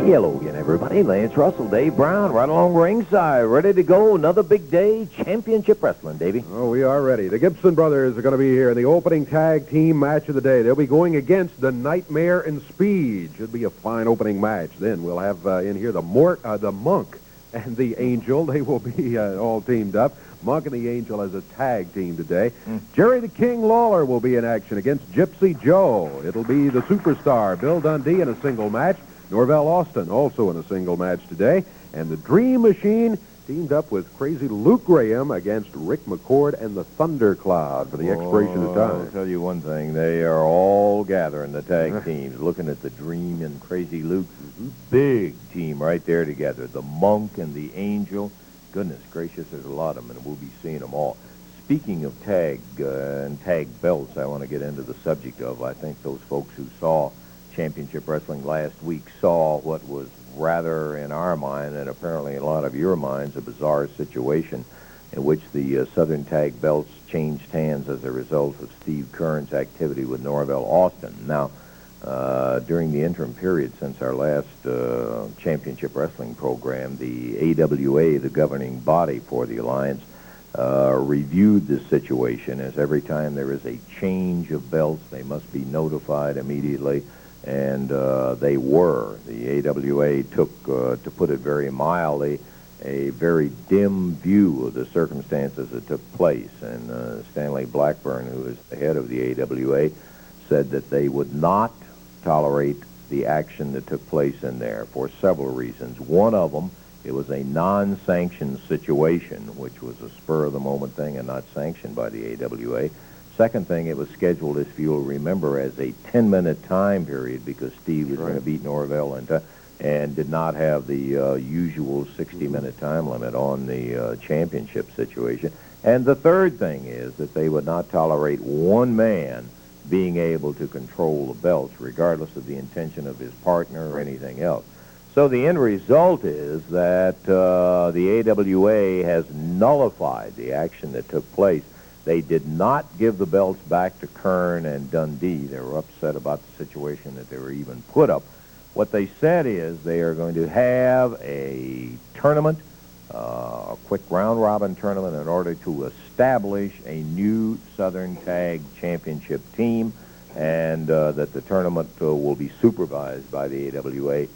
Hello again, everybody. Lance Russell, Dave Brown, right along ringside, ready to go. Another big day, championship wrestling, Davey. Oh, we are ready. The Gibson brothers are going to be here in the opening tag team match of the day. They'll be going against the Nightmare and Speed. Should be a fine opening match. Then we'll have in here the Monk and the Angel. They will be all teamed up. Monk and the Angel as a tag team today. Jerry the King Lawler will be in action against Gypsy Joe. It'll be the Superstar, Bill Dundee, in a single match. Norvell Austin also in a single match today. And the Dream Machine teamed up with crazy Luke Graham against Rick McCord and the Thundercloud for the expiration of time. I'll tell you one thing. They are all gathering, the tag teams, looking at the Dream and Crazy Luke. Big team right there together. The Monk and the Angel. Goodness gracious, there's a lot of them, and we'll be seeing them all. Speaking of tag and tag belts, I want to get into the subject of, I think those folks who saw Championship Wrestling last week saw what was rather, in our mind, and apparently in a lot of your minds, a bizarre situation in which the Southern Tag belts changed hands as a result of Steve Kern's activity with Norvell Austin. Now, during the interim period since our last Championship Wrestling program, the AWA, the governing body for the Alliance, reviewed this situation, as every time there is a change of belts, they must be notified immediately. And they were. The AWA took, to put it very mildly, a very dim view of the circumstances that took place. And Stanley Blackburn, who is the head of the AWA, said that they would not tolerate the action that took place in there for several reasons. One of them, it was a non-sanctioned situation, which was a spur-of-the-moment thing and not sanctioned by the AWA. Second thing, it was scheduled, if you'll remember, as a 10-minute time period because Steve was going to beat Norvell and did not have the usual 60-minute time limit on the championship situation. And the third thing is that they would not tolerate one man being able to control the belts, regardless of the intention of his partner or anything else. So the end result is that the AWA has nullified the action that took place. They did not give the belts back to Kern and Dundee. They were upset about the situation that they were even put up. What they said is they are going to have a tournament, a quick round-robin tournament, in order to establish a new Southern Tag Championship team, and that the tournament will be supervised by the AWA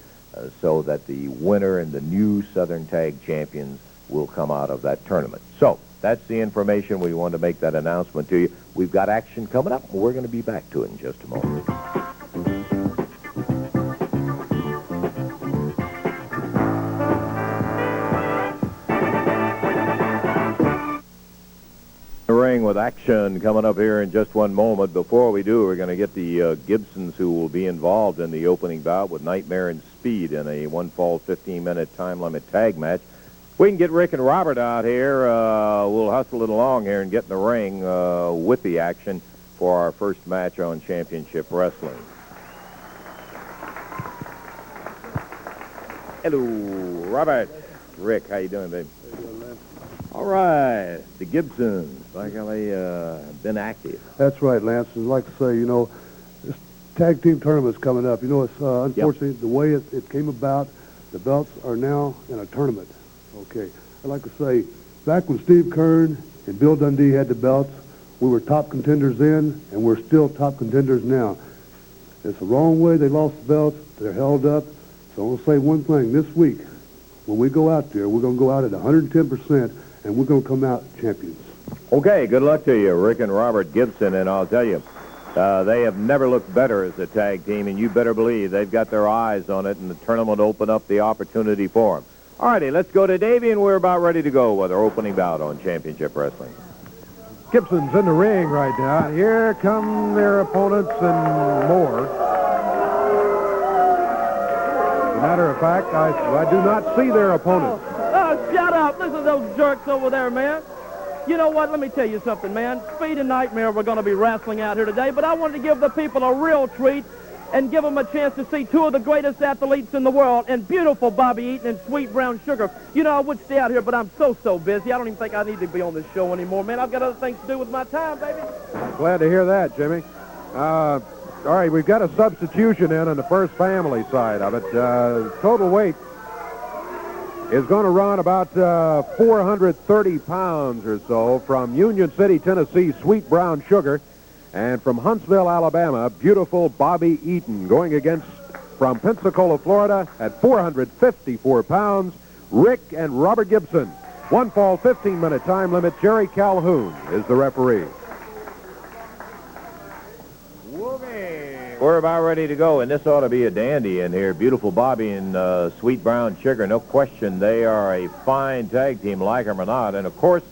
so that the winner and the new Southern Tag Champions will come out of that tournament. So that's the information. We wanted to make that announcement to you. We've got action coming up, and we're going to be back to it in just a moment. The ring with action coming up here in just one moment. Before we do, we're going to get the Gibsons, who will be involved in the opening bout with Nightmare and Speed in a one-fall 15-minute time limit tag match. We can get Rick and Robert out here. We'll hustle it along here and get in the ring with the action for our first match on Championship Wrestling. Hello, Robert. Rick, how you doing, babe? All right, the Gibsons, like how they been active. That's right, Lance. I'd like to say, you know, this tag team tournament's coming up. You know, it's unfortunately the way it came about. The belts are now in a tournament. Okay, I'd like to say, back when Steve Kern and Bill Dundee had the belts, we were top contenders then, and we're still top contenders now. It's the wrong way they lost the belts. They're held up. So I'm going to say one thing. This week, when we go out there, we're going to go out at 110%, and we're going to come out champions. Okay, good luck to you, Rick and Robert Gibson, and I'll tell you, they have never looked better as a tag team, and you better believe they've got their eyes on it, and the tournament will open up the opportunity for them. All righty, let's go to Davey, and we're about ready to go with our opening bout on Championship Wrestling. Gibson's in the ring right now. Here come their opponents and more. As a matter of fact, I do not see their opponents. Oh, shut up. Listen to those jerks over there, man. You know what? Let me tell you something, man. Speed and Nightmare were going to be wrestling out here today, but I wanted to give the people a real treat and give them a chance to see two of the greatest athletes in the world, and beautiful Bobby Eaton and Sweet Brown Sugar. You know, I would stay out here, but I'm so busy. I don't even think I need to be on this show anymore, man. I've got other things to do with my time, baby. Glad to hear that, Jimmy. All right, we've got a substitution in on the first family side of it. Total weight is going to run about 430 pounds or so from Union City, Tennessee, Sweet Brown Sugar. And from Huntsville, Alabama, beautiful Bobby Eaton going against, from Pensacola, Florida, at 454 pounds, Rick and Robert Gibson. One fall, 15-minute time limit. Jerry Calhoun is the referee. We're about ready to go, and this ought to be a dandy in here. Beautiful Bobby and Sweet Brown Sugar. No question, they are a fine tag team, like them or not. And, of course,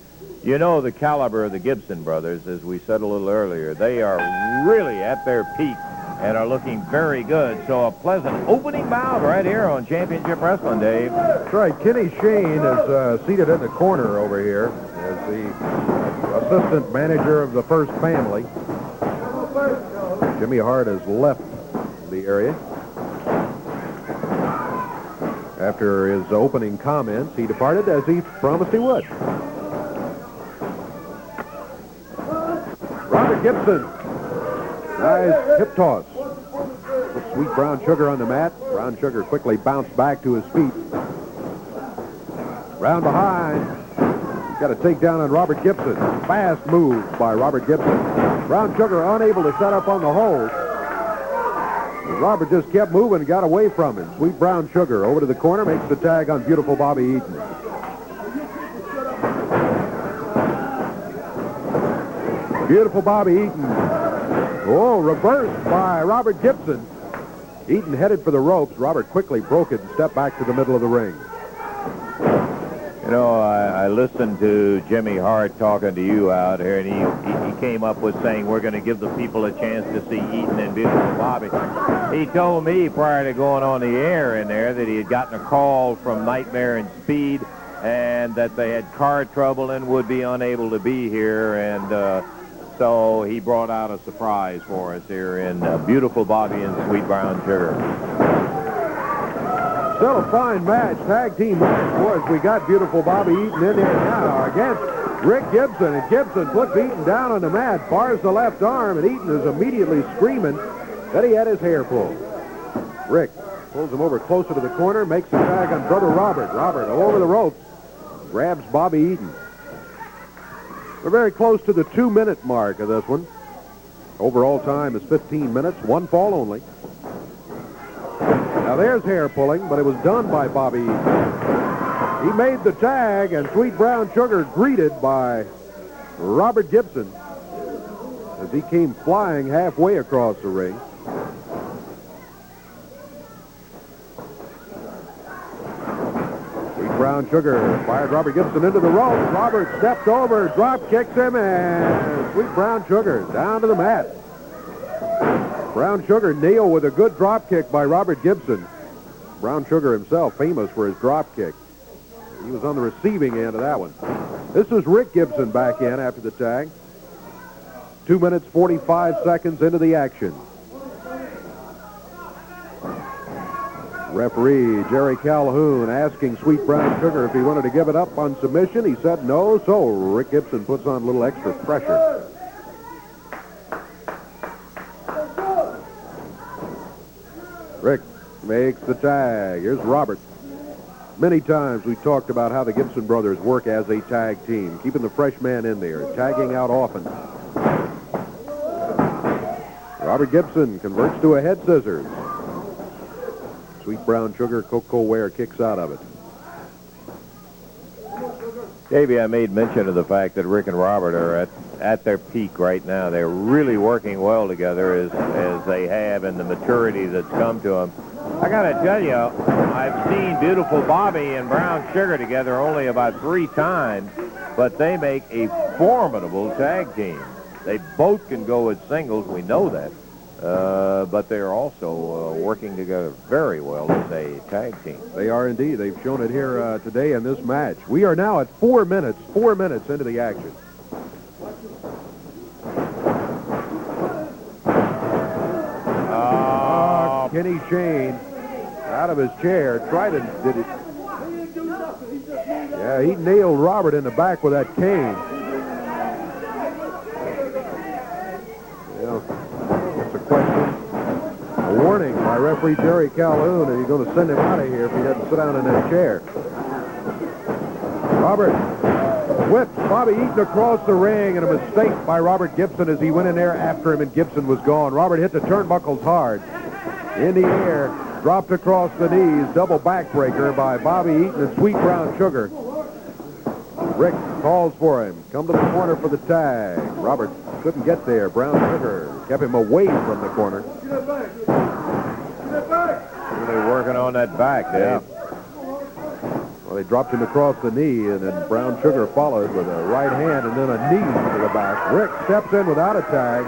you know the caliber of the Gibson brothers, as we said a little earlier. They are really at their peak and are looking very good. So a pleasant opening bout right here on Championship Wrestling, Dave. That's right. Kenny Shane is seated in the corner over here as the assistant manager of the first family. Jimmy Hart has left the area. After his opening comments, he departed as he promised he would. Robert Gibson. Nice hip toss. Put Sweet Brown Sugar on the mat. Brown Sugar quickly bounced back to his feet. Round behind. Got a takedown on Robert Gibson. Fast moves by Robert Gibson. Brown Sugar unable to set up on the hold. Robert just kept moving and got away from him. Sweet Brown Sugar over to the corner, makes the tag on beautiful Bobby Eaton. Beautiful Bobby Eaton. Oh, reversed by Robert Gibson. Eaton headed for the ropes. Robert quickly broke it and stepped back to the middle of the ring. You know, I listened to Jimmy Hart talking to you out here, and he came up with saying we're going to give the people a chance to see Eaton and beautiful Bobby. He told me prior to going on the air in there that he had gotten a call from Nightmare and Speed and that they had car trouble and would be unable to be here, and so he brought out a surprise for us here in beautiful Bobby and Sweet Brown Sugar. Still a fine match, tag team match, boys. We got beautiful Bobby Eaton in there now against Rick Gibson. And Gibson puts Eaton down on the mat, bars the left arm, and Eaton is immediately screaming that he had his hair pulled. Rick pulls him over closer to the corner, makes the tag on brother Robert. Robert over the ropes, grabs Bobby Eaton. We're very close to the 2-minute mark of this one. Overall time is 15 minutes, one fall only. Now there's hair pulling, but it was done by Bobby Eaton. He made the tag, and Sweet Brown Sugar greeted by Robert Gibson as he came flying halfway across the ring. Sweet Brown Sugar fired Robert Gibson into the ropes. Robert stepped over, drop kicks him, and Sweet Brown Sugar down to the mat. Brown Sugar nailed with a good drop kick by Robert Gibson. Brown Sugar himself famous for his drop kick. He was on the receiving end of that one. This is Rick Gibson back in after the tag. 2 minutes, 45 seconds into the action. Referee Jerry Calhoun asking Sweet Brown Sugar if he wanted to give it up on submission. He said no, so Rick Gibson puts on a little extra pressure. Rick makes the tag. Here's Robert. Many times we talked about how the Gibson brothers work as a tag team, keeping the fresh man in there, tagging out often. Robert Gibson converts to a head scissors. Sweet Brown Sugar, Coco Ware kicks out of it. Davey, I made mention of the fact that Rick and Robert are at their peak right now. They're really working well together as they have, and the maturity that's come to them. I got to tell you, I've seen beautiful Bobby and Brown Sugar together only about 3 times, but they make a formidable tag team. They both can go as singles, we know that, but they're also working together very well as a tag team. They are indeed. They've shown it here today in this match. We are now at 4 minutes into the action. Kenny Shane out of his chair did it. Yeah, he nailed Robert in the back with that cane. Yeah, that's a question. warning by referee Jerry Calhoun, and he's going to send him out of here if he doesn't sit down in that chair. Robert whips Bobby Eaton across the ring, and a mistake by Robert Gibson as he went in there after him, and Gibson was gone. Robert hit the turnbuckles hard. In the air, dropped across the knees, double backbreaker by Bobby Eaton and Sweet Brown Sugar. Rick calls for him. Come to the corner for the tag. Robert couldn't get there. Brown Sugar kept him away from the corner. They're working on that back, Dave. Yeah. Well, they dropped him across the knee, and then Brown Sugar followed with a right hand and then a knee to the back. Rick steps in without a tag.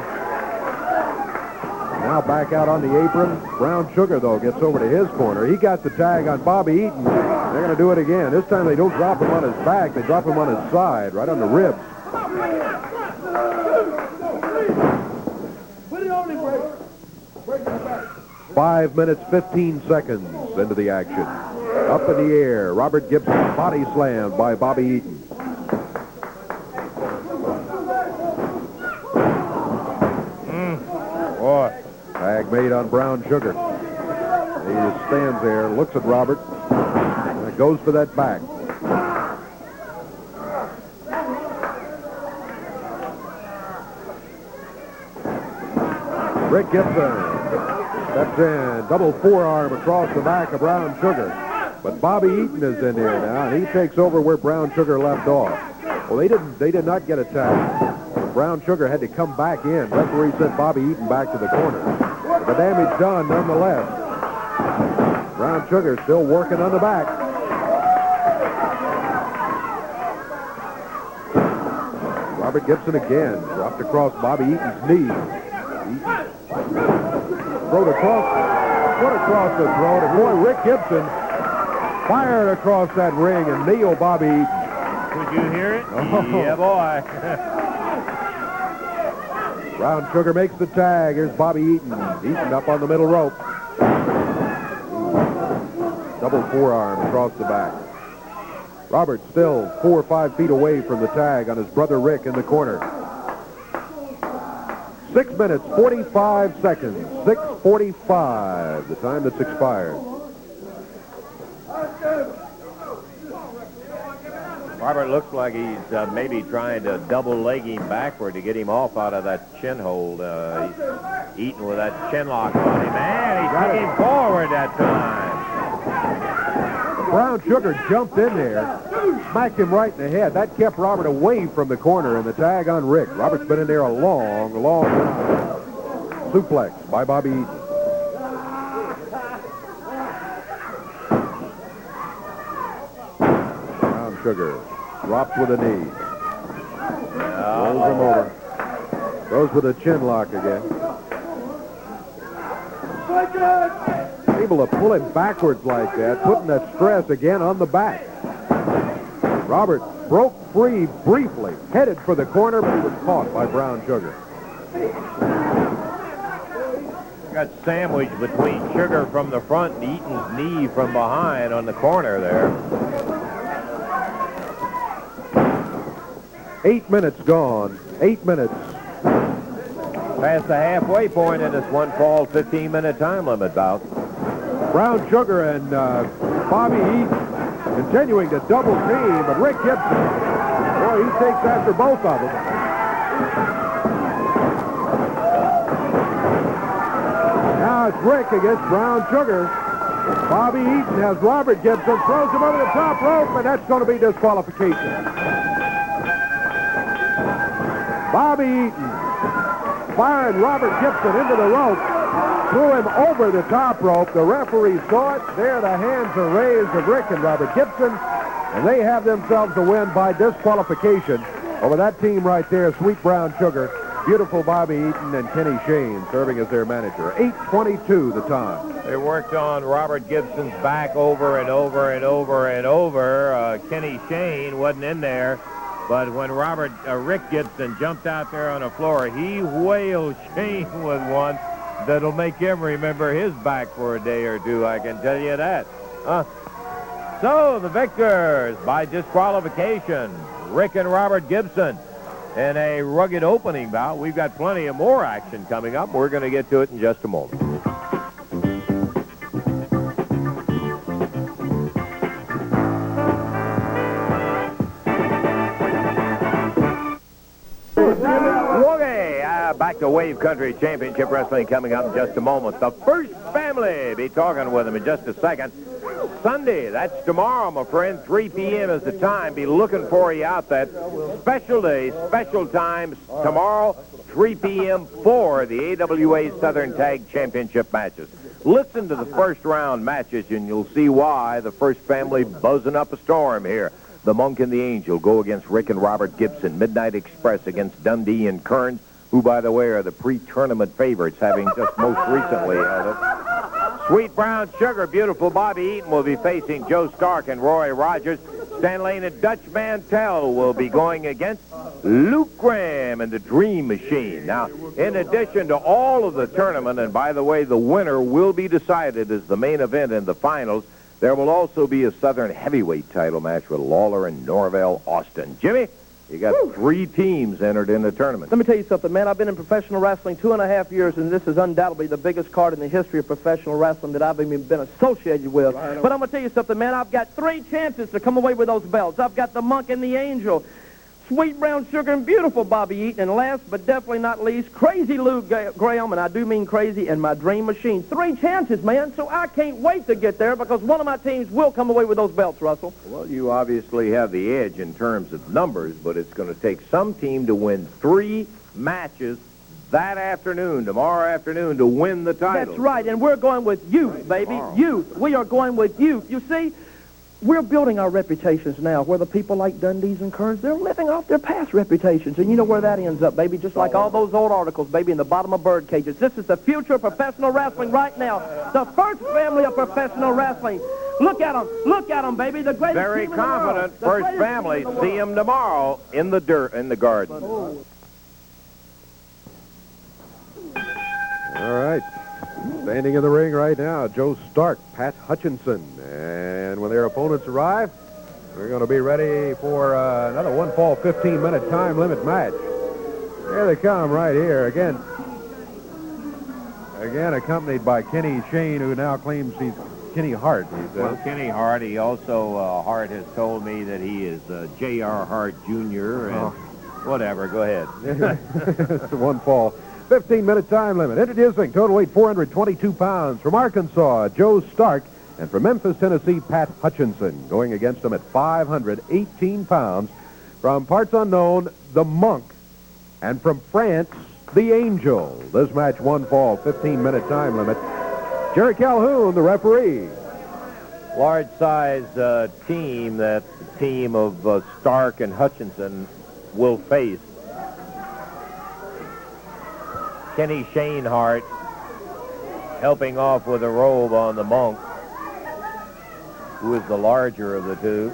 Now back out on the apron. Brown Sugar, though, gets over to his corner. He got the tag on Bobby Eaton. They're going to do it again. This time they don't drop him on his back. They drop him on his side, right on the ribs. 5 minutes, 15 seconds into the action. Up in the air, Robert Gibson body slammed by Bobby Eaton. Boy. Tag made on Brown Sugar. He just stands there, looks at Robert, and goes for that back. Rick Gibson steps in, double forearm across the back of Brown Sugar. But Bobby Eaton is in there now, and he takes over where Brown Sugar left off. Well, they did not get a tag. Brown Sugar had to come back in. Referee sent Bobby Eaton back to the corner. But the damage done nonetheless. Brown Sugar still working on the back. Robert Gibson again dropped across Bobby Eaton's knee. Eaton throat across, foot across the throat, and boy, Rick Gibson fired across that ring and nailed Bobby Eaton. Could you hear it? Oh. Yeah, boy. Brown Sugar makes the tag. Here's Bobby Eaton. Eaton up on the middle rope. Double forearm across the back. Robert still 4 or 5 feet away from the tag on his brother Rick in the corner. 6 minutes, 45 seconds. 6:45, the time that's expired. Robert looks like he's maybe trying to double leg him backward to get him off out of that chin hold. He's eating with that chin lock on him. Man, he took him forward that time. Brown Sugar jumped in there, smacked him right in the head. That kept Robert away from the corner, and the tag on Rick. Robert's been in there a long, long time. Suplex by Bobby Eaton. Brown Sugar drops with a knee. Rolls him over. Goes with a chin lock again. Able to pull him backwards like that, putting that stress again on the back. Robert broke free briefly, headed for the corner, but he was caught by Brown Sugar. Got sandwiched between Sugar from the front and Eaton's knee from behind on the corner there. 8 minutes gone. 8 minutes. Past the halfway point in this one fall 15-minute time limit bout. Brown Sugar and Bobby Eaton continuing to double team, but Rick Gibson, boy, he takes after both of them. Now it's Rick against Brown Sugar. Bobby Eaton has Robert Gibson, throws him over the top rope, and that's going to be disqualification. Bobby Eaton firing Robert Gibson into the rope, threw him over the top rope. The referee saw it. There the hands are raised of Rick and Robert Gibson, and they have themselves a win by disqualification over that team right there, Sweet Brown Sugar, Beautiful Bobby Eaton, and Kenny Shane serving as their manager. 8:22 the time. They worked on Robert Gibson's back over and over and over and over. Kenny Shane wasn't in there. But when Rick Gibson jumped out there on the floor, he whaled Shane with one that'll make him remember his back for a day or two, I can tell you that. So the victors by disqualification, Rick and Robert Gibson, in a rugged opening bout. We've got plenty of more action coming up. We're going to get to it in just a moment. to Wave Country Championship Wrestling coming up in just a moment. The First Family, be talking with them in just a second. Sunday, that's tomorrow, my friend. 3 p.m. is the time. Be looking for you out that special day, special times tomorrow, 3 p.m. for the AWA Southern Tag Championship matches. Listen to the first round matches, and you'll see why the First Family buzzing up a storm here. The Monk and the Angel go against Rick and Robert Gibson. Midnight Express against Dundee and Kearns, who, by the way, are the pre-tournament favorites, having just most recently held it. Sweet Brown Sugar, beautiful Bobby Eaton will be facing Joe Stark and Roy Rogers. Stan Lane and Dutch Mantell will be going against Luke Graham and the Dream Machine. Now, in addition to all of the tournament, and by the way, the winner will be decided as the main event in the finals, there will also be a Southern heavyweight title match with Lawler and Norvell Austin. Jimmy, you got 3 teams entered in the tournament. Let me tell you something, man. I've been in professional wrestling 2.5 years, and this is undoubtedly the biggest card in the history of professional wrestling that I've even been associated with. Right. But I'm going to tell you something, man. I've got 3 chances to come away with those belts. I've got the Monk and the Angel, Sweet Brown Sugar and beautiful Bobby Eaton, and last but definitely not least, Crazy Luke Graham, and I do mean crazy, and my Dream Machine. 3 chances, man, so I can't wait to get there because one of my teams will come away with those belts, Russell. Well, you obviously have the edge in terms of numbers, but it's going to take some team to win 3 matches that afternoon, tomorrow afternoon, to win the title. That's right, and we're going with youth, baby, Tomorrow. youth. We are going with youth. You see, we're building our reputations now, where the people like Dundee's and Kearns, they're living off their past reputations. And you know where that ends up, baby, just like all those old articles, baby, in the bottom of bird cages. This is the future of professional wrestling right now. The First Family of professional wrestling. Look at them, baby. The greatest Very team in the world. confident The First greatest Family. team in the See world. them tomorrow in the dirt, in the garden. All right. Standing in the ring right now, Joe Stark, Pat Hutchinson. And when their opponents arrive, we're going to be ready for another 1-fall, 15-minute time limit match. Here they come right here. Again accompanied by Kenny Shane, who now claims he's Kenny Hart. Well, Kenny Hart, he also, Hart has told me that he is J.R. Hart Jr. and whatever. Go ahead. It's a 1-fall, 15-minute time limit. Introducing total weight 422 pounds from Arkansas, Joe Stark, and from Memphis, Tennessee, Pat Hutchinson. Going against him at 518 pounds from parts unknown, the Monk, and from France, the Angel. This match 1-fall, 15-minute time limit. Jerry Calhoun, the referee. Large size team that the team of Stark and Hutchinson will face. Kenny Shane Hart helping off with a robe on the Monk, who is the larger of the two.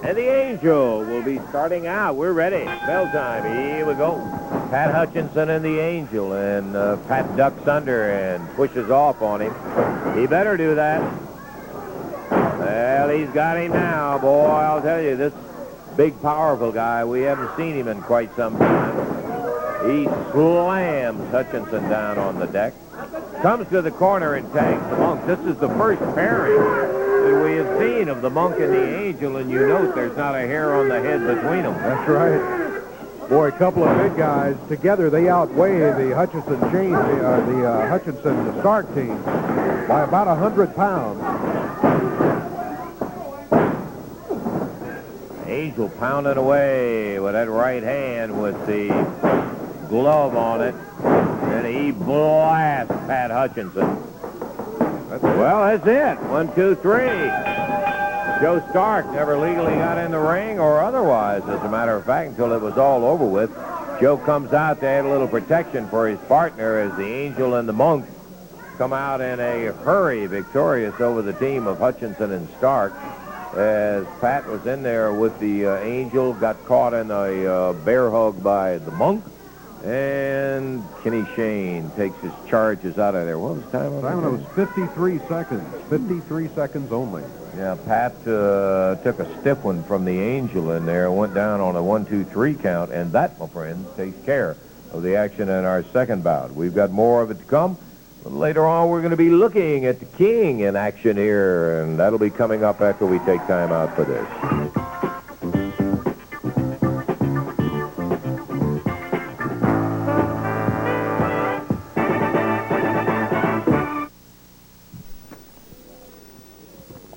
And the Angel will be starting out. We're ready. Bell time. Here we go. Pat Hutchinson and the Angel. And Pat ducks under and pushes off on him. He better do that. Well, he's got him now. Boy, I'll tell you, this big, powerful guy, we haven't seen him in quite some time. He slams Hutchinson down on the deck. Comes to the corner and tags the Monk. This is the first pairing that we have seen of the Monk and the Angel, and you note there's not a hair on the head between them. That's right. Boy, a couple of big guys. Together, they outweigh the Hutchinson Stark team by about 100 pounds. Angel pounding away with that right hand with the glove on it, and he blasts Pat Hutchinson. Well, that's it. 1, 2, 3. Joe Stark never legally got in the ring or otherwise, as a matter of fact, until it was all over with. Joe comes out to add a little protection for his partner as the Angel and the Monk come out in a hurry, victorious over the team of Hutchinson and Stark. As Pat was in there with the Angel, got caught in a bear hug by the Monk. And Kenny Shane takes his charges out of there. What was the time on Time was 53 seconds. 53 seconds only. Yeah, Pat took a stiff one from the Angel in there, went down on a 1, 2, 3 count, and that, my friends, takes care of the action in our second bout. We've got more of it to come. Later on, we're going to be looking at the King in action here, and that'll be coming up after we take time out for this.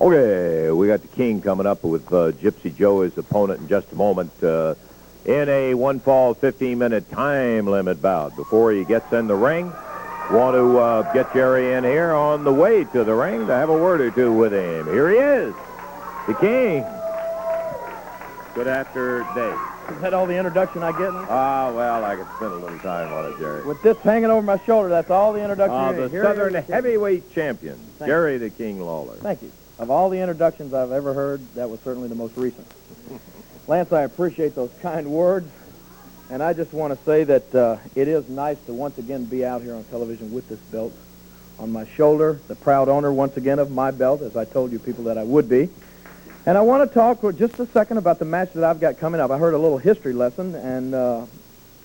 Okay, we got the King coming up with Gypsy Joe as opponent in just a moment in a one-fall 15-minute time limit bout. Before he gets in the ring, want to get Jerry in here on the way to the ring to have a word or two with him. Here he is, the King. Good after day. Is that all the introduction I get? Well, I could spend a little time on it, Jerry. With this hanging over my shoulder, that's all the introduction. The Southern Heavyweight Champion, Thank Jerry the King Lawler. Thank you. Of all the introductions I've ever heard, that was certainly the most recent. Lance, I appreciate those kind words, and I just want to say that it is nice to once again be out here on television with this belt on my shoulder, the proud owner once again of my belt, as I told you people that I would be. And I want to talk for just a second about the match that I've got coming up. I heard a little history lesson, and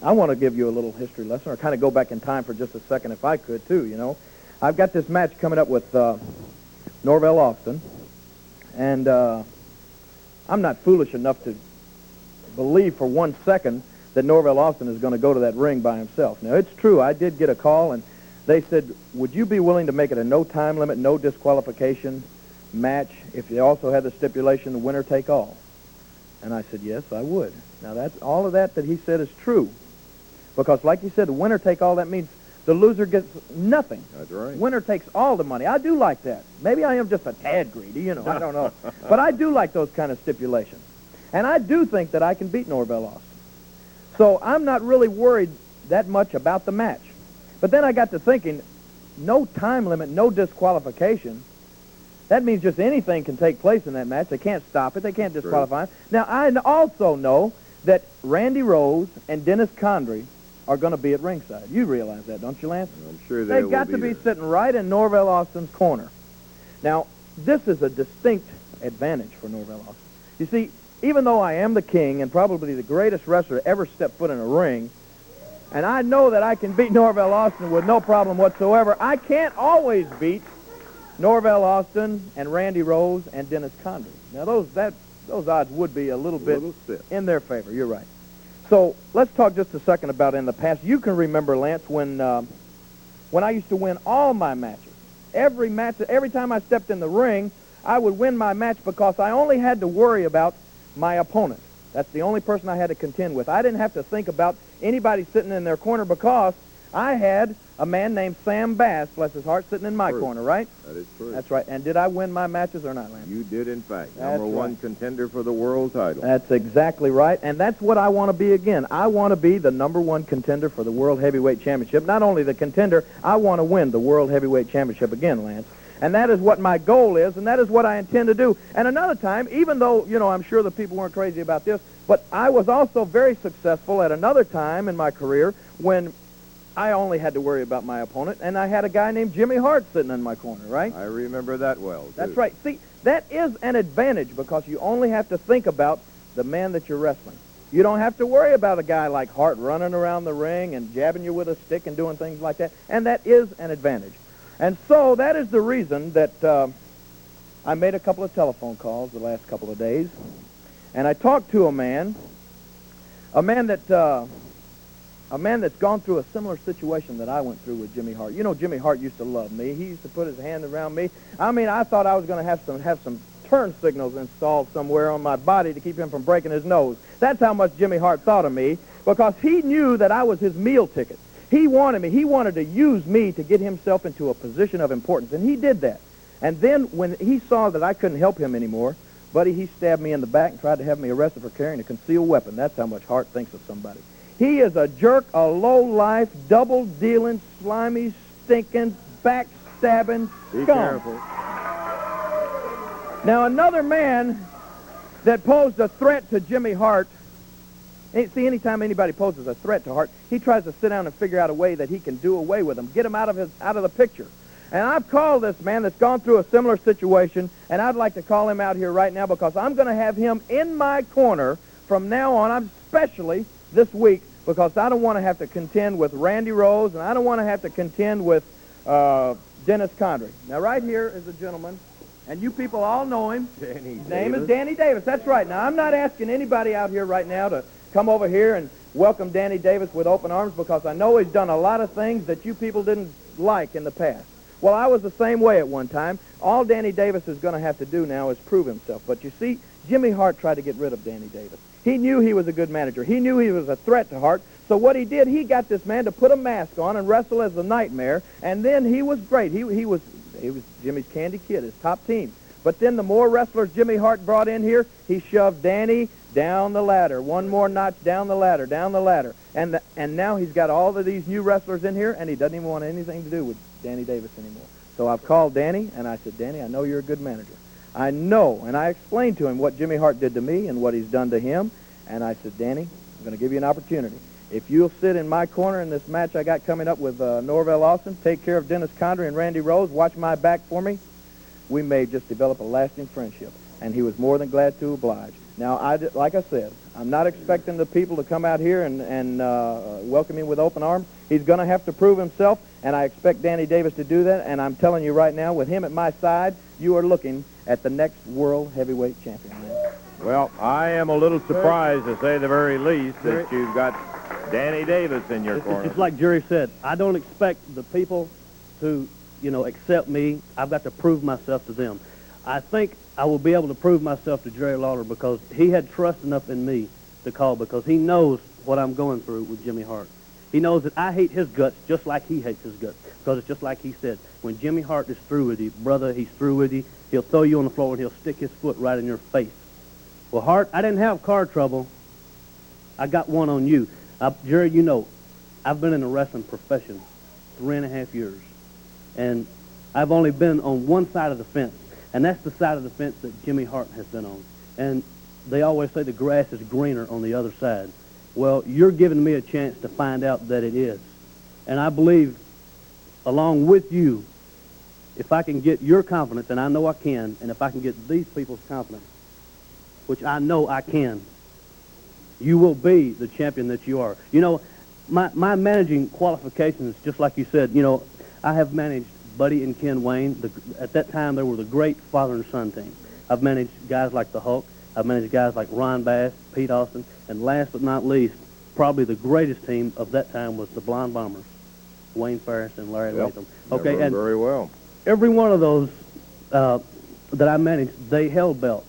I want to give you a little history lesson, or kind of go back in time for just a second if I could, too, you know. I've got this match coming up with Norvell Austin, and I'm not foolish enough to believe for 1 second that Norvell Austin is going to go to that ring by himself. Now, it's true, I did get a call, and they said, would you be willing to make it a no time limit, no disqualification match if you also had the stipulation the winner take all? And I said, yes, I would. Now, that's all of that he said is true, because like you said, the winner take all, that means the loser gets nothing. That's right. Winner takes all the money. I do like that. Maybe I am just a tad greedy, you know, I don't know. But I do like those kind of stipulations. And I do think that I can beat Norvell Austin. So I'm not really worried that much about the match. But then I got to thinking, no time limit, no disqualification. That means just anything can take place in that match. They can't stop it. They can't disqualify him. Now, I also know that Randy Rose and Dennis Condrey are going to be at ringside. You realize that, don't you, Lance? I'm sure they will. They've got to be sitting right in Norvell Austin's corner. Now, this is a distinct advantage for Norvell Austin. You see, even though I am the King and probably the greatest wrestler to ever step foot in a ring, and I know that I can beat Norvell Austin with no problem whatsoever, I can't always beat Norvell Austin and Randy Rose and Dennis Condrey. Now, those odds would be a little bit in their favor. You're right. So let's talk just a second about in the past. You can remember, Lance, when I used to win all my matches. Every time I stepped in the ring, I would win my match because I only had to worry about my opponent. That's the only person I had to contend with. I didn't have to think about anybody sitting in their corner because I had a man named Sam Bass, bless his heart, sitting in my corner, right? That is true. That's right. And did I win my matches or not, Lance? You did, in fact. That's Number one contender for the world title. That's exactly right. And that's what I want to be again. I want to be the number one contender for the World Heavyweight Championship. Not only the contender, I want to win the World Heavyweight Championship again, Lance. And that is what my goal is, and that is what I intend to do. And another time, even though, you know, I'm sure the people weren't crazy about this, but I was also very successful at another time in my career when I only had to worry about my opponent, and I had a guy named Jimmy Hart sitting in my corner, right? I remember that well, too. That's right. See, that is an advantage because you only have to think about the man that you're wrestling. You don't have to worry about a guy like Hart running around the ring and jabbing you with a stick and doing things like that, and that is an advantage. And so that is the reason that I made a couple of telephone calls the last couple of days, and I talked to a man that's gone through a similar situation that I went through with Jimmy Hart. You know, Jimmy Hart used to love me. He used to put his hand around me. I mean, I thought I was going to have some turn signals installed somewhere on my body to keep him from breaking his nose. That's how much Jimmy Hart thought of me, because he knew that I was his meal ticket. He wanted me. He wanted to use me to get himself into a position of importance, and he did that. And then when he saw that I couldn't help him anymore, buddy, he stabbed me in the back and tried to have me arrested for carrying a concealed weapon. That's how much Hart thinks of somebody. He is a jerk, a low-life, double-dealing, slimy, stinking, backstabbing scum. Be careful. Now, another man that posed a threat to Jimmy Hart, see, anytime anybody poses a threat to Hart, he tries to sit down and figure out a way that he can do away with him, get him out of the picture. And I've called this man that's gone through a similar situation, and I'd like to call him out here right now because I'm going to have him in my corner from now on, especially this week, because I don't want to have to contend with Randy Rose, and I don't want to have to contend with Dennis Condrey. Now, right here is a gentleman, and you people all know him. His name is Danny Davis. That's right. Now, I'm not asking anybody out here right now to come over here and welcome Danny Davis with open arms because I know he's done a lot of things that you people didn't like in the past. Well, I was the same way at one time. All Danny Davis is going to have to do now is prove himself. But you see, Jimmy Hart tried to get rid of Danny Davis. He knew he was a good manager. He knew he was a threat to Hart. So what he did, he got this man to put a mask on and wrestle as the Nightmare, and then he was great. He was Jimmy's Candy Kid, his top team. But then the more wrestlers Jimmy Hart brought in here, he shoved Danny down the ladder, one more notch down the ladder, down the ladder. And now he's got all of these new wrestlers in here, and he doesn't even want anything to do with Danny Davis anymore. So I've called Danny, and I said, Danny, I know you're a good manager. I know, and I explained to him what Jimmy Hart did to me and what he's done to him. And I said, Danny, I'm going to give you an opportunity. If you'll sit in my corner in this match I got coming up with Norvell Austin, take care of Dennis Condrey and Randy Rose, watch my back for me, we may just develop a lasting friendship. And he was more than glad to oblige. Now, like I said, I'm not expecting the people to come out here and welcome him with open arms. He's going to have to prove himself, and I expect Danny Davis to do that. And I'm telling you right now, with him at my side, you are looking at the next world heavyweight champion, man. Well, I am a little surprised, to say the very least, that you've got Danny Davis in your corner. It's just like Jerry said. I don't expect the people to, accept me. I've got to prove myself to them. I think I will be able to prove myself to Jerry Lawler because he had trust enough in me to call, because he knows what I'm going through with Jimmy Hart. He knows that I hate his guts just like he hates his guts, because it's just like he said. When Jimmy Hart is through with you, brother, he's through with you. He'll throw you on the floor and he'll stick his foot right in your face. Well, Hart, I didn't have car trouble. I got one on you. Jerry, I've been in the wrestling profession 3.5 years, and I've only been on one side of the fence, and that's the side of the fence that Jimmy Hart has been on. And they always say the grass is greener on the other side. Well, you're giving me a chance to find out that it is. And I believe, along with you, if I can get your confidence, and I know I can, and if I can get these people's confidence, which I know I can, you will be the champion that you are. My managing qualifications, just like you said, I have managed Buddy and Ken Wayne. At that time, they were the great father and son team. I've managed guys like the Hulk. I've managed guys like Ron Bass, Pete Austin, and last but not least, probably the greatest team of that time was the Blonde Bombers, Wayne Ferris and Larry Latham. Okay, and very well. Every one of those that I managed, they held belts.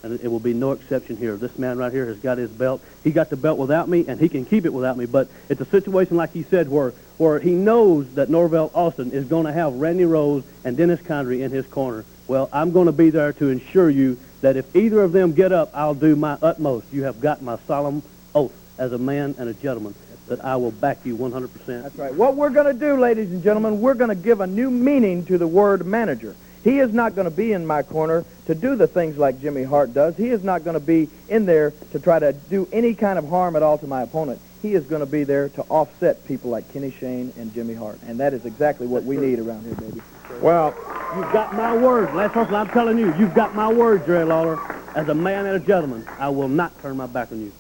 And it will be no exception here. This man right here has got his belt. He got the belt without me, and he can keep it without me. But it's a situation, like he said, where he knows that Norvell Austin is going to have Randy Rose and Dennis Condrey in his corner. Well, I'm going to be there to ensure you that if either of them get up, I'll do my utmost. You have got my solemn oath as a man and a gentleman that I will back you 100%. That's right. What we're going to do, ladies and gentlemen, we're going to give a new meaning to the word manager. He is not going to be in my corner to do the things like Jimmy Hart does. He is not going to be in there to try to do any kind of harm at all to my opponent. He is going to be there to offset people like Kenny Shane and Jimmy Hart. And that is exactly what we need around here, baby. Well, you've got my word. Last person, I'm telling you, you've got my word, Jerry Lawler. As a man and a gentleman, I will not turn my back on you.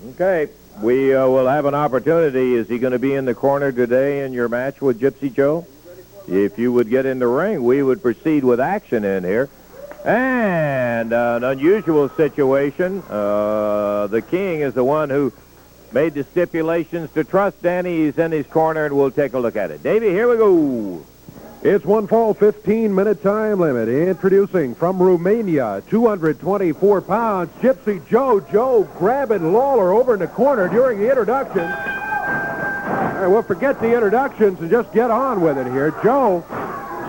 okay. We will have an opportunity. Is he going to be in the corner today in your match with Gypsy Joe? If you would get in the ring, we would proceed with action in here. And an unusual situation. The King is the one who made the stipulations to trust Danny. He's in his corner, and we'll take a look at it. Davey, here we go. It's one fall, 15-minute time limit. Introducing from Romania, 224 pounds, Gypsy Joe. Joe grabbing Lawler over in the corner during the introduction. All right, we'll forget the introductions and just get on with it here. Joe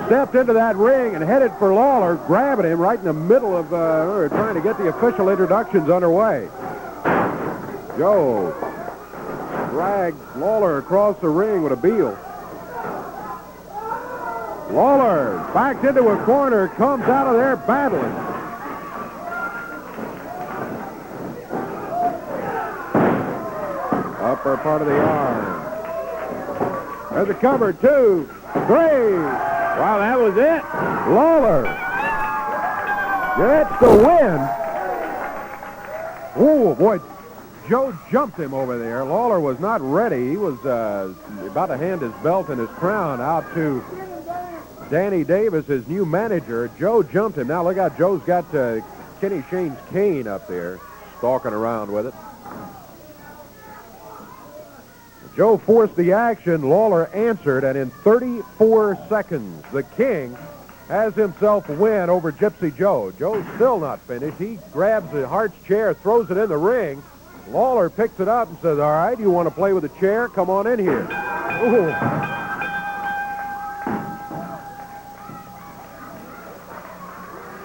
stepped into that ring and headed for Lawler, grabbing him right in the middle of trying to get the official introductions underway. Joe dragged Lawler across the ring with a heel. Lawler backed into a corner, comes out of there battling. Upper part of the arm. There's a cover, 2, 3. Wow, that was it. Lawler gets the win. Oh, boy. Joe jumped him over there. Lawler was not ready. He was about to hand his belt and his crown out to Danny Davis, his new manager. Joe jumped him. Now look out, Joe's got Kenny Shane's cane up there, stalking around with it. Joe forced the action. Lawler answered, and in 34 seconds, the King has himself a win over Gypsy Joe. Joe's still not finished. He grabs the Hart's chair, throws it in the ring. Lawler picks it up and says, all right, you want to play with a chair? Come on in here. Ooh.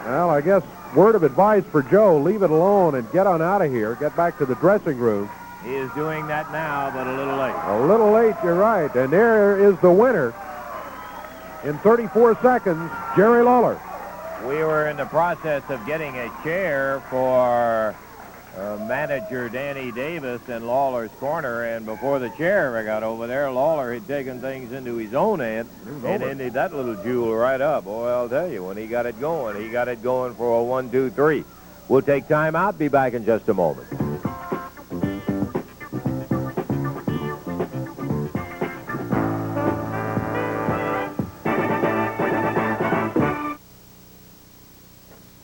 Well, I guess word of advice for Joe, leave it alone and get on out of here. Get back to the dressing room. He is doing that now, but a little late. A little late, you're right. And there is the winner. In 34 seconds, Jerry Lawler. We were in the process of getting a chair for manager Danny Davis in Lawler's corner, and before the chair got over there, Lawler had taken things into his own hand and ended that little jewel right up. Boy, I'll tell you, when he got it going for a 1, 2, 3. We'll take time out, be back in just a moment.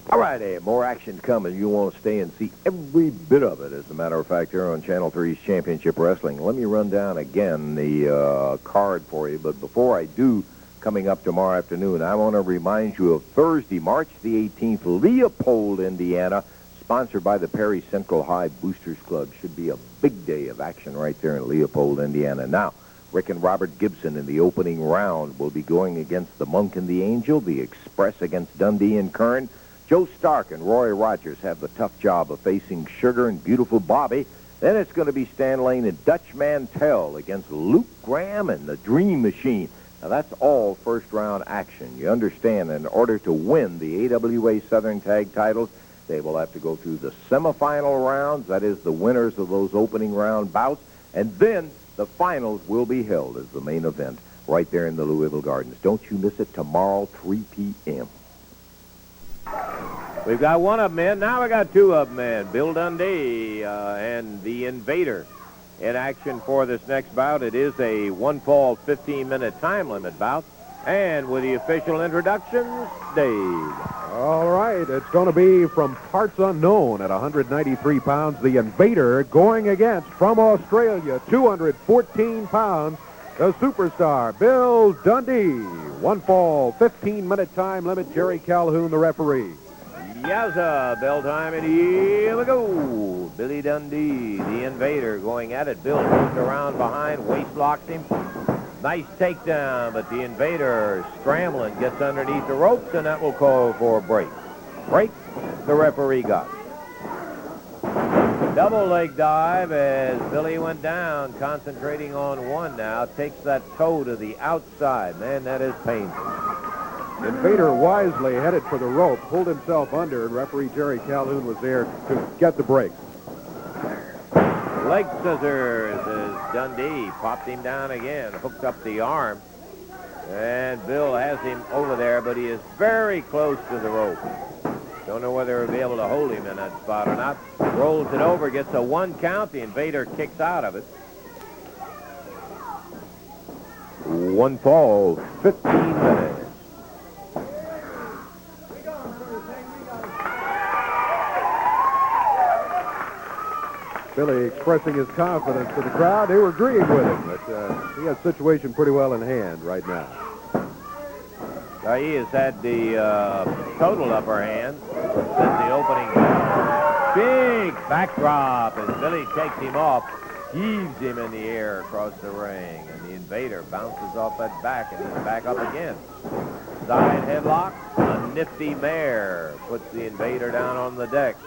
Friday, more action coming. You want to stay and see every bit of it, as a matter of fact, here on Channel 3's Championship Wrestling. Let me run down again the card for you, but before I do, coming up tomorrow afternoon, I want to remind you of Thursday, March the 18th, Leopold, Indiana, sponsored by the Perry Central High Boosters Club. Should be a big day of action right there in Leopold, Indiana. Now, Rick and Robert Gibson in the opening round will be going against the Monk and the Angel, the Express against Dundee and Kern. Joe Stark and Roy Rogers have the tough job of facing Sugar and Beautiful Bobby. Then it's going to be Stan Lane and Dutch Mantell against Luke Graham and the Dream Machine. Now, that's all first-round action. You understand, in order to win the AWA Southern Tag titles, they will have to go through the semifinal rounds, that is, the winners of those opening round bouts, and then the finals will be held as the main event right there in the Louisville Gardens. Don't you miss it tomorrow, 3 p.m. We've got one of them in. Now we got two of them in. Bill Dundee and the Invader in action for this next bout. It is a one-fall, 15-minute time limit bout. And with the official introductions, Dave. All right, it's going to be from parts unknown at 193 pounds. The Invader going against, from Australia, 214 pounds, the superstar, Bill Dundee. One fall, 15-minute time limit. Jerry Calhoun, the referee. Yowza, bell time, and here we go. Billy Dundee, the Invader, going at it. Bill moves around behind, waist locks him. Nice takedown, but the Invader scrambling, gets underneath the ropes, and that will call for a break. Break, the referee got. Double leg dive as Billy went down, concentrating on one now. Takes that toe to the outside. Man, that is painful. Invader wisely headed for the rope, pulled himself under, and referee Jerry Calhoun was there to get the break. Leg scissors as Dundee popped him down again, hooked up the arm. And Bill has him over there, but he is very close to the rope. Don't know whether he'll be able to hold him in that spot or not. Rolls it over, gets a 1 count. The Invader kicks out of it. One fall, 15 minutes. Billy expressing his confidence to the crowd. They were agreeing with him, but he has the situation pretty well in hand right now. He has had the total upper hand since the opening. Big backdrop as Billy takes him off, heaves him in the air across the ring, and the Invader bounces off that back and he's back up again. Side headlock, a nifty mare puts the Invader down on the deck.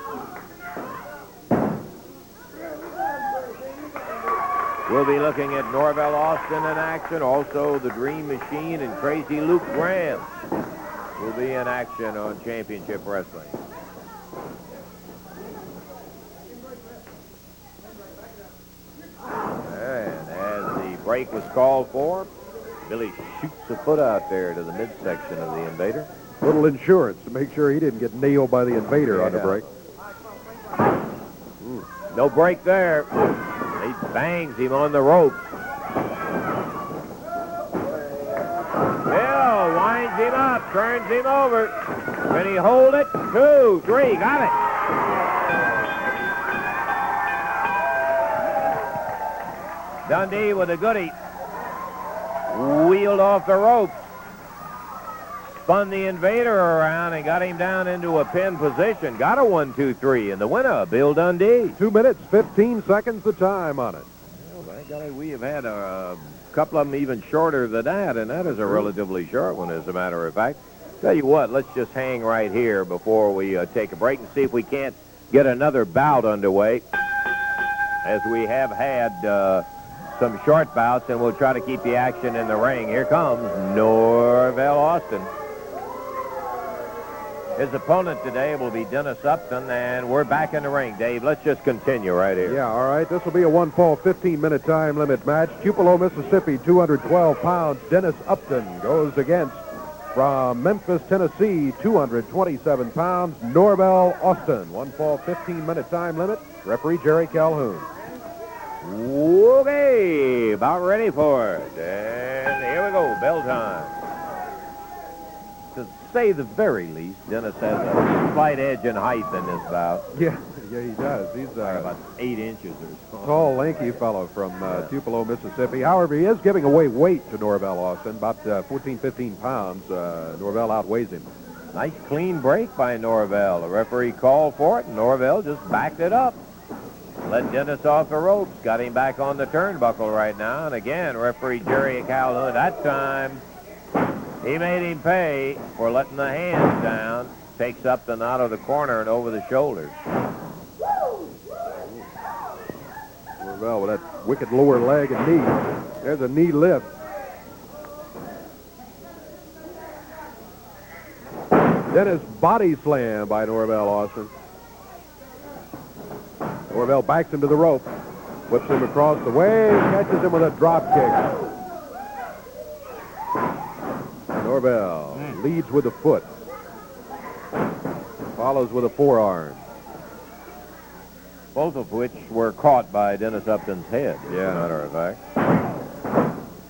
We'll be looking at Norvell Austin in action. Also, the Dream Machine and Crazy Luke Graham will be in action on Championship Wrestling. And as the break was called for, Billy shoots a foot out there to the midsection of the Invader. Little insurance to make sure he didn't get nailed by the Invader on the break. No break there. He bangs him on the rope. Bill winds him up, turns him over. Can he hold it? 2, 3, got it. Dundee with a goodie. Wheeled off the ropes. Spun the Invader around and got him down into a pin position. Got a 1-2-3, and the winner, Bill Dundee. 2 minutes, 15 seconds the time on it. Well, by golly, we have had a couple of them even shorter than that, and that is a relatively short one, as a matter of fact. Tell you what, let's just hang right here before we take a break and see if we can't get another bout underway, as we have had some short bouts, and we'll try to keep the action in the ring. Here comes Norvell Austin. His opponent today will be Dennis Upton, and we're back in the ring, Dave. Let's just continue right here. Yeah, all right. This will be a one-fall, 15-minute time limit match. Tupelo, Mississippi, 212 pounds. Dennis Upton goes against, from Memphis, Tennessee, 227 pounds, Norvell Austin. One-fall, 15-minute time limit. Referee Jerry Calhoun. Okay, about ready for it. And here we go, bell time. To say the very least, Dennis has a slight edge in height in this bout. Yeah, he does. He's About 8 inches or so. tall, lanky fellow from Tupelo, Mississippi. However, he is giving away weight to Norvell Austin, about 14, 15 pounds. Norvell outweighs him. Nice clean break by Norvell. The referee called for it, and Norvell just backed it up. Let Dennis off the ropes. Got him back on the turnbuckle right now. And again, referee Jerry Calhoun, that time, he made him pay for letting the hands down. Takes Upton out of the corner and over the shoulders. Norvell with that wicked lower leg and knee. There's a knee lift. Dennis body slam by Norvell Austin. Norvell backs him to the rope. Whips him across the way. Catches him with a drop kick. Norvell leads with a foot. Follows with a forearm. Both of which were caught by Dennis Upton's head, as a matter of fact.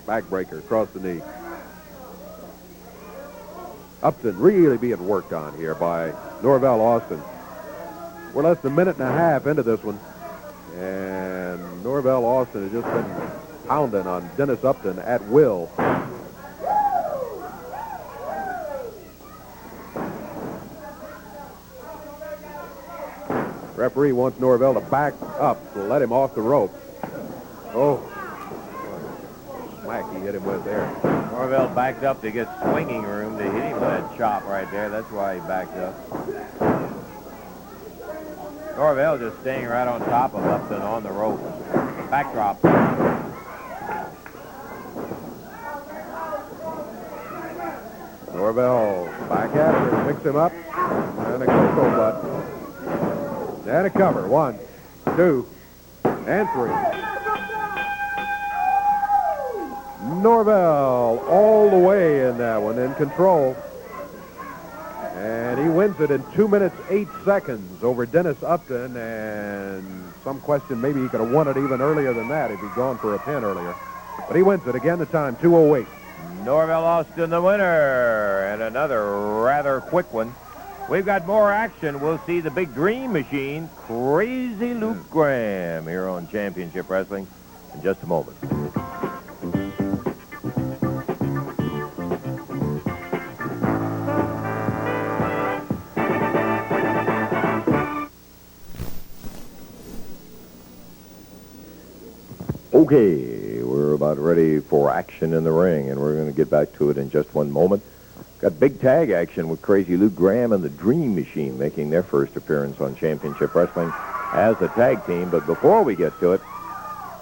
Backbreaker across the knee. Upton really being worked on here by Norvell Austin. We're less than a minute and a half into this one. And Norvell Austin has just been pounding on Dennis Upton at will. Referee wants Norvell to back up to let him off the rope. Oh, smack he hit him with there. Norvell backed up to get swinging room to hit him with that chop right there. That's why he backed up. Norvell just staying right on top of Upton on the rope. Backdrop. Norvell back at it, picks him up, and a cocoa butt. And a cover. 1, 2, and 3. Norvell all the way in that one, in control. And he wins it in 2 minutes, 8 seconds over Dennis Upton. And some question maybe he could have won it even earlier than that if he'd gone for a pin earlier. But he wins it again, the time, 2:08. Norvell Austin the winner, and another rather quick one. We've got more action. We'll see the big dream machine, Crazy Luke Graham, here on Championship Wrestling in just a moment. Okay, we're about ready for action in the ring, and we're going to get back to it in just one moment. Got big tag action with Crazy Luke Graham and the Dream Machine making their first appearance on Championship Wrestling as a tag team. But before we get to it,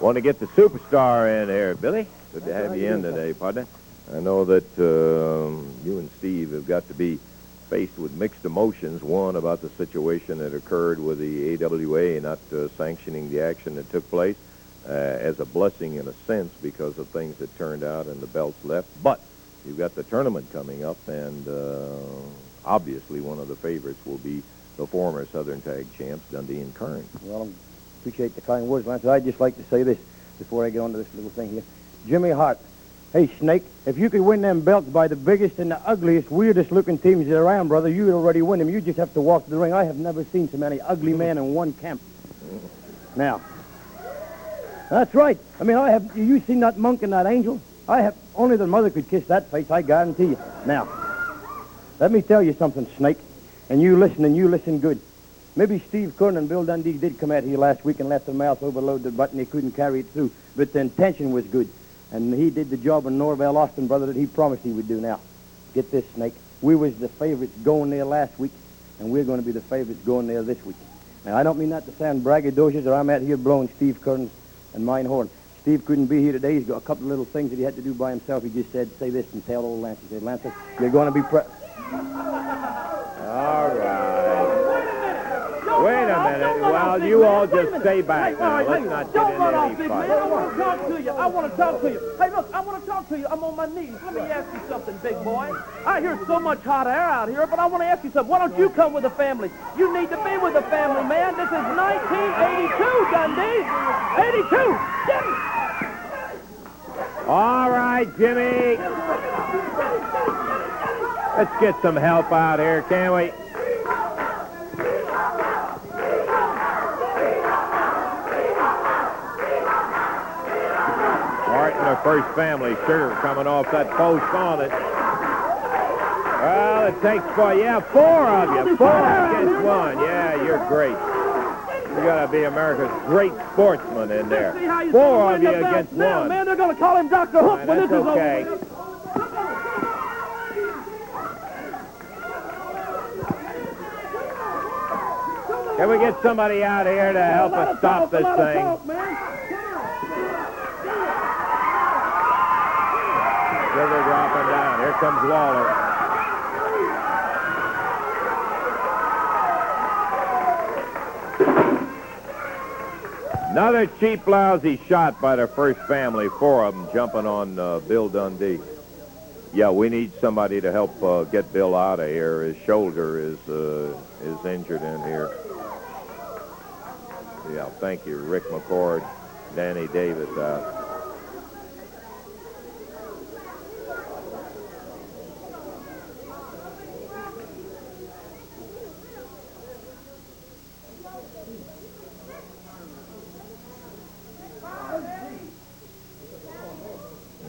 want to get the superstar in here. Billy, good to have you in today, partner. I know that you and Steve have got to be faced with mixed emotions. One, about the situation that occurred with the AWA not sanctioning the action that took place as a blessing in a sense because of things that turned out and the belts left. But you've got the tournament coming up, and obviously one of the favorites will be the former Southern Tag champs, Dundee and Kern. Well, I appreciate the kind words, Lance. I'd just like to say this before I get on to this little thing here. Jimmy Hart, hey, Snake, if you could win them belts by the biggest and the ugliest, weirdest-looking teams that are around, brother, you'd already win them. You just have to walk to the ring. I have never seen so many ugly men in one camp. Now, That's right. I mean, you seen that monk and that angel? Only the mother could kiss that face, I guarantee you. Now, let me tell you something, Snake, and you listen good. Maybe Steve Curran and Bill Dundee did come out here last week and left the mouth overloaded, but they couldn't carry it through. But the intention was good, and he did the job in Norvell, Austin, brother, that he promised he would do. Now, get this, Snake. We was the favorites going there last week, and we're going to be the favorites going there this week. Now, I don't mean that to sound braggadocious, or I'm out here blowing Steve Curran's and mine horn. Steve couldn't be here today. He's got a couple of little things that he had to do by himself. He just said, say this and tell old Lance. He said, Lance, you're going to be All right. Wait a minute. Well, you all just stay back now. Let's not get into any fight. I want to talk to you. I want to talk to you. Hey, look, I want to talk to you. I'm on my knees. Let me ask you something, big boy. I hear so much hot air out here, but I want to ask you something. Why don't you come with the family? You need to be with the family, man. This is 1982, Dundee. 82. Jimmy. All right, Jimmy. Let's get some help out here, can we? Martin, the first family, Sugar coming off that post on it. Well, it takes four of you. 4 against 1. Yeah, you're great. You got to be America's great sportsman in there. 4 of you against 1. Man, they're going to call him Dr. Hook when this is okay. over. Can we get somebody out here to help us stop this thing? Sugar dropping down. Here comes Waller. Another cheap, lousy shot by the first family. 4 of them jumping on Bill Dundee. Yeah, we need somebody to help get Bill out of here. His shoulder is injured in here. Yeah, thank you, Rick McCord, Danny Davis out.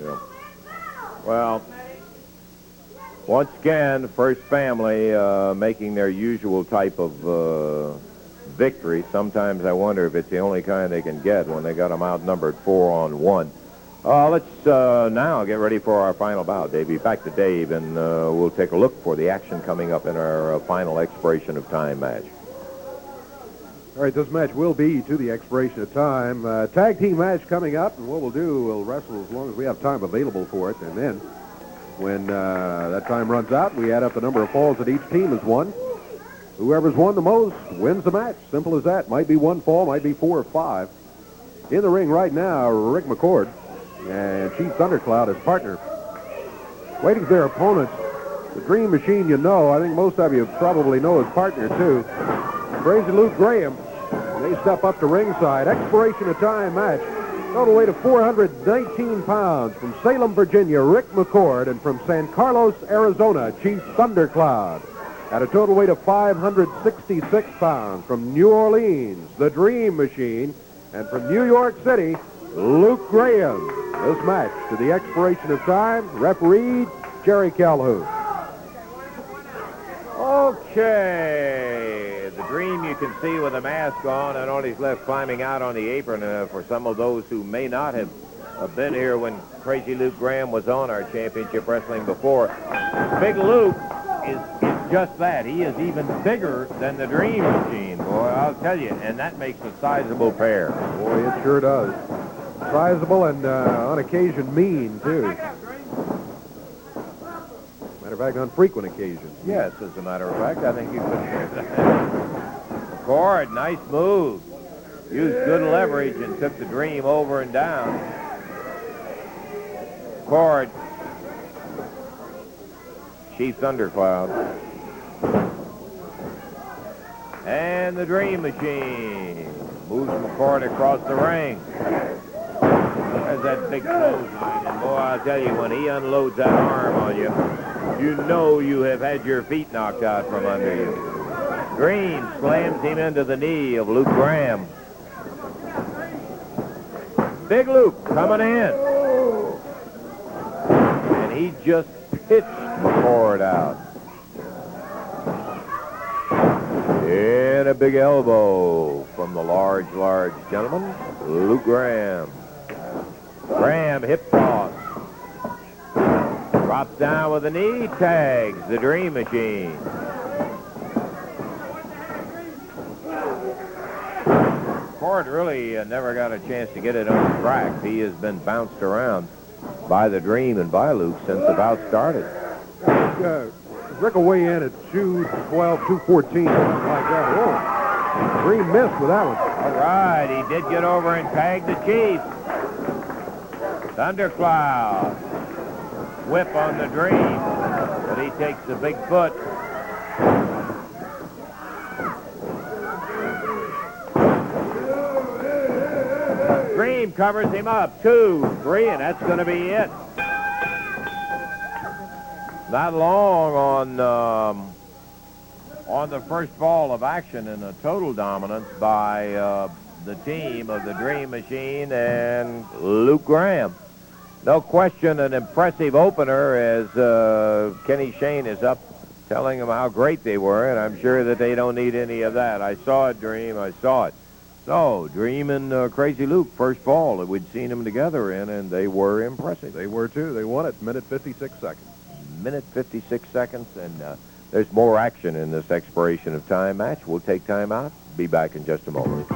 Yeah. Well, once again, First Family making their usual type of victory. Sometimes I wonder if it's the only kind they can get when they got them outnumbered 4-1. Let's now get ready for our final bout, Davey. Back to Dave, and we'll take a look for the action coming up in our final expiration of time match. All right, this match will be to the expiration of time. Tag team match coming up, and what we'll do, we'll wrestle as long as we have time available for it, and then when that time runs out, we add up the number of falls that each team has won. Whoever's won the most wins the match. Simple as that. Might be 1 fall, might be 4 or 5. In the ring right now, Rick McCord and Chief Thundercloud as partner. Waiting for their opponents. The Dream Machine, you know. I think most of you probably know his partner, too. Crazy Luke Graham. They step up to ringside. Expiration of time match. Total weight of 419 pounds. From Salem, Virginia, Rick McCord. And from San Carlos, Arizona, Chief Thundercloud. At a total weight of 566 pounds. From New Orleans, the Dream Machine. And from New York City, Luke Graham. This match to the expiration of time, referee Jerry Calhoun. Okay. The Dream you can see with a mask on, and on his left climbing out on the apron. For some of those who may not have been here when Crazy Luke Graham was on our championship wrestling before, Big Luke is just that. He is even bigger than the Dream Machine, boy, I'll tell you, and that makes a sizable pair. Boy, it sure does. Sizable and on occasion mean, too. Matter of fact, on frequent occasions. Yes, as a matter of fact, I think you could say that. McCord, nice move. Used good leverage and took the Dream over and down. McCord. Chief Thundercloud. And the Dream Machine moves McCord across the ring. There's that big clothesline, and boy, I'll tell you, when he unloads that arm on you, you know you have had your feet knocked out from under you. Green slams him into the knee of Luke Graham. Big Luke coming in. And he just pitched McCord out. And a big elbow from the large gentleman, Luke Graham. Graham hip toss. Drops down with a knee, tags the Dream Machine. Ford really never got a chance to get it on track. He has been bounced around by the Dream and by Luke since the bout started. Rick will weigh in at 212, 214, something like that. Whoa. Dream missed with that one. All right, he did get over and tag the Chief. Thundercloud. Whip on the Dream, but he takes the big foot. Dream covers him up, 2, 3, and that's going to be it. Not long on the first ball of action in a total dominance by the team of the Dream Machine and Luke Graham. No question, an impressive opener as Kenny Shane is up telling them how great they were, and I'm sure that they don't need any of that. I saw it, Dream. I saw it. So, Dream and Crazy Luke, first ball that we'd seen them together in, and they were impressive. They were, too. They won it, minute 56 seconds. Minute 56 seconds, and there's more action in this expiration of time match. We'll take time out. Be back in just a moment.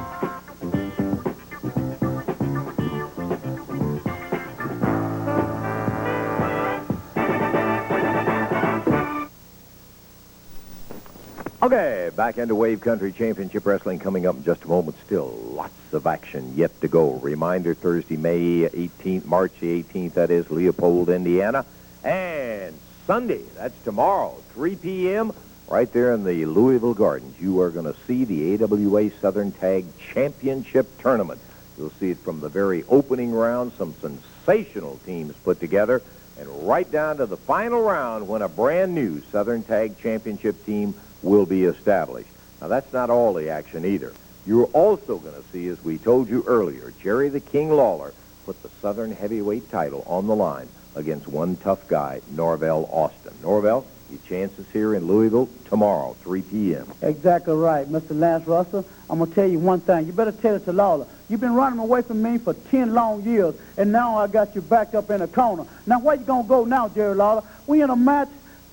Okay, back into Wave Country Championship Wrestling coming up in just a moment. Still lots of action yet to go. Reminder, Thursday, May 18th, March the 18th, that is, Leopold, Indiana. And Sunday, that's tomorrow, 3 p.m., right there in the Louisville Gardens. You are going to see the AWA Southern Tag Championship Tournament. You'll see it from the very opening round, some sensational teams put together, and right down to the final round when a brand new Southern Tag Championship team will be established. Now, that's not all the action either. You're also going to see, as we told you earlier, Jerry the King Lawler put the Southern Heavyweight title on the line against one tough guy, Norvell Austin. Norvell, your chances here in Louisville tomorrow, 3 p.m. Exactly right, Mr. Lance Russell. I'm going to tell you one thing. You better tell it to Lawler. You've been running away from me for 10 long years, and now I got you backed up in a corner. Now, where you going to go now, Jerry Lawler? We in a match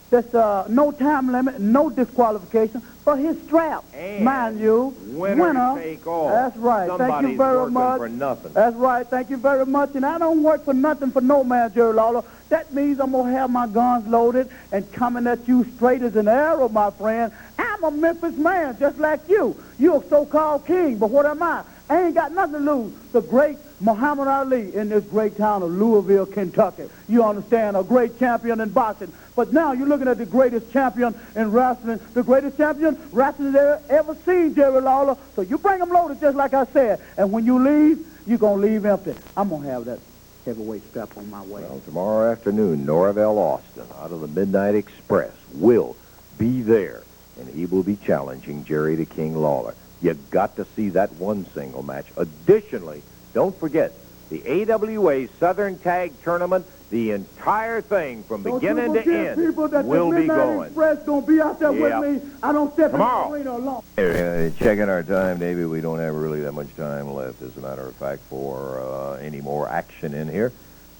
that's no time limit, no disqualification for his strap. And mind you, winner take all. That's right. Somebody's Thank you very working much. for nothing. That's right. Thank you very much. And I don't work for nothing for no man, Jerry Lawler. That means I'm going to have my guns loaded and coming at you straight as an arrow, my friend. I'm a Memphis man, just like you. You're a so-called king, but what am I? I ain't got nothing to lose. The great Muhammad Ali in this great town of Louisville, Kentucky. You understand, a great champion in boxing. But now you're looking at the greatest champion in wrestling, the greatest champion wrestling ever seen, Jerry Lawler. So you bring him loaded just like I said. And when you leave, you're going to leave empty. I'm going to have that heavyweight strap on my way. Well, tomorrow afternoon, Norvell Austin out of the Midnight Express will be there, and he will be challenging Jerry the King Lawler. You've got to see that one single match. Additionally, don't forget, the AWA Southern Tag Tournament, the entire thing from beginning to end will be going. Express going to be out there with me. I don't step tomorrow. in the arena alone. Checking our time, David. We don't have really that much time left, as a matter of fact, for any more action in here.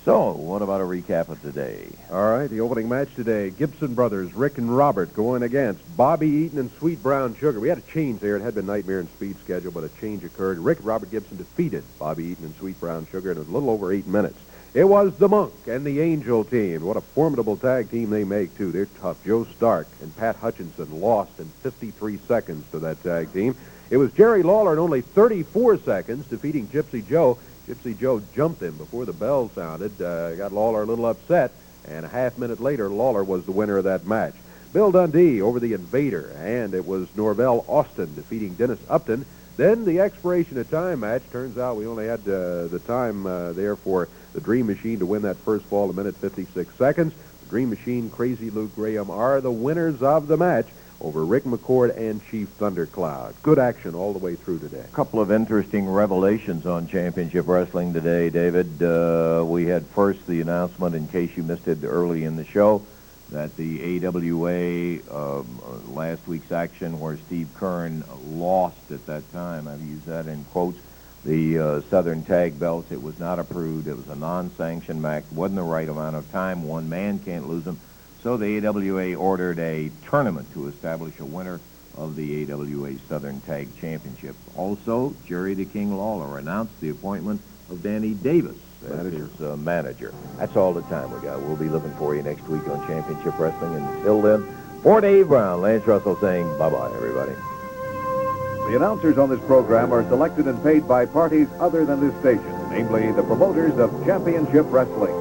So, what about a recap of today? All right, the opening match today, Gibson brothers, Rick and Robert, going against Bobby Eaton and Sweet Brown Sugar. We had a change there. It had been Nightmare and Speed schedule, but a change occurred. Rick and Robert Gibson defeated Bobby Eaton and Sweet Brown Sugar in a little over 8 minutes. It was the Monk and the Angel team. What a formidable tag team they make, too. They're tough. Joe Stark and Pat Hutchinson lost in 53 seconds to that tag team. It was Jerry Lawler in only 34 seconds defeating Gypsy Joe. Gypsy Joe jumped him before the bell sounded, got Lawler a little upset, and a half minute later, Lawler was the winner of that match. Bill Dundee over the Invader, and it was Norvell Austin defeating Dennis Upton. Then the expiration of time match. Turns out we only had the time there for the Dream Machine to win that first fall, a minute 56 seconds. The Dream Machine, Crazy Luke Graham are the winners of the match. over Rick McCord and Chief Thundercloud. Good action all the way through today. A couple of interesting revelations on Championship Wrestling today, David. We had first the announcement, in case you missed it early in the show, that the AWA, last week's action where Steve Kern lost at that time, I've used that in quotes, the Southern Tag Belts. It was not approved. It was a non-sanctioned match. Wasn't the right amount of time. One man can't lose them. So the AWA ordered a tournament to establish a winner of the AWA Southern Tag Championship. Also, Jerry the King Lawler announced the appointment of Danny Davis as his manager. That's all the time we got. We'll be looking for you next week on Championship Wrestling. Until then, for Dave Brown, Lance Russell saying bye-bye, everybody. The announcers on this program are selected and paid by parties other than this station, namely the promoters of Championship Wrestling.